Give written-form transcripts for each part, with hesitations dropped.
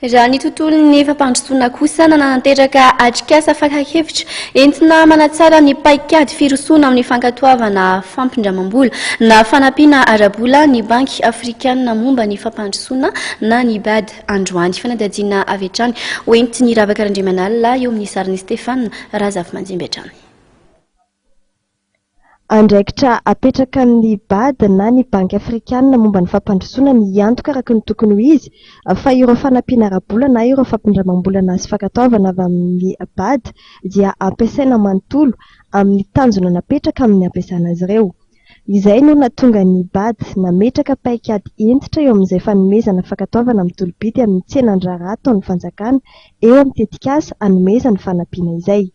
Raha ny tontolon'ny fampandrosoana kosa nananteraka atrikasa fakakevitra entina manatsara ny paikady firosoana amin'ny fankatoavana fampindramam-bola na fanampiana ara-bola ny banky afrikanina momba ny fampandrosoana na ny BAD androany fanadadiana avy hatrany hoentiny Ravaka Randriamanalina eo amin'ny sariny Stefana Razafy Manjimby hatrany. Andraikitra apetraka amin'ny BAD na ny banky afrikanina momba ny fampandrosoana ny antoka araka ny tokony ho izy fa ireo fanampiana ara-bola na ireo fampindramam-bolana sy fankatoavana avy amin'ny BAD dia ampiasaina manontolo amin'ny tanjona napetraka amin'ny ampiasana azy ireo. Izay no nahatonga ny BAD nametraka paikady entitra eo amin'izay fanomezana fankatoavana amin'ny tolobidy amin'ny tsenandraha ataon'ny fanjakana eo amin'ny tetikasa hanomezana fanampiana izay.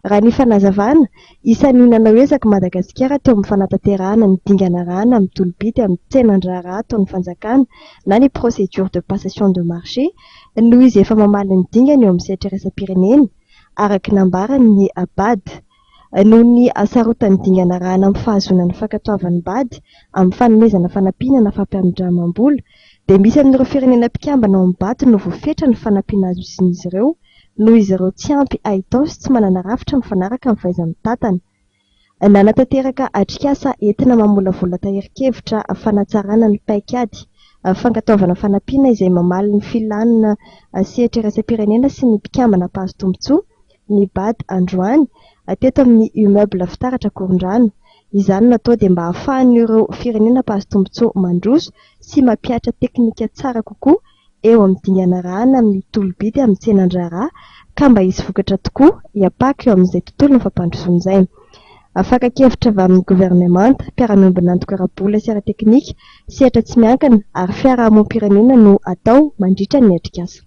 Raha ny fanazavana, isan'ny nanahoezaka Madagasikara teo amin'ny fanatanterahana ny dingana rana amin'ny tolobidy amin'ny tsenandraha ataon'ny fanjakana na ny procédure de passation de marché noho izy efa mamaly ny dingana eo amin'ny sehatra iraisam-pirenena araka nambaran'ny BAD. Noho ny asarotan'ny dingana rana amin'ny fahazonan'ny fankatoavan'ny BAD amin'ny fanomezana fanampiana na fampindramam-bola dia misy amin'ireo firenena mpikambana ao amin'ny BAD no voafetra ny fanampiana azy ireo noho izy ireo tsy ampy ahitao sy tsy manana rafitra mifanaraka amin'ny fahaiza-mitantana. Nanatanteraka atrikasa entina mamolavola tahirin-kevitra fanatsarana ny paikady fankatoavana fanampiana izay mamaly ny filanina sehatra iraisam-pirenena sy ny mpikambana mpahazo tombotsoa ny BAD androany teto amin'ny immeuble fitaratra Korondrano. Izany natao dia mba ahafahan'ireo firenena mpahazo tombotsoa mandroso sy mampiatra teknika tsara kokoa eo amin'ny dingana rana amin'ny tolobidy amin'ny tsenandraha ka mba hisy vokatra tokoa hiapaka eo amin'izay tontolo ny fampandrosoana izay. Fakakevitra avy amin'ny governemanta, mpiara-miombina antoka ara-bola sy ara-teknika, sehatra tsy miankina ary fiarahamonim-pirenena no atao mandritra ny atrikasa.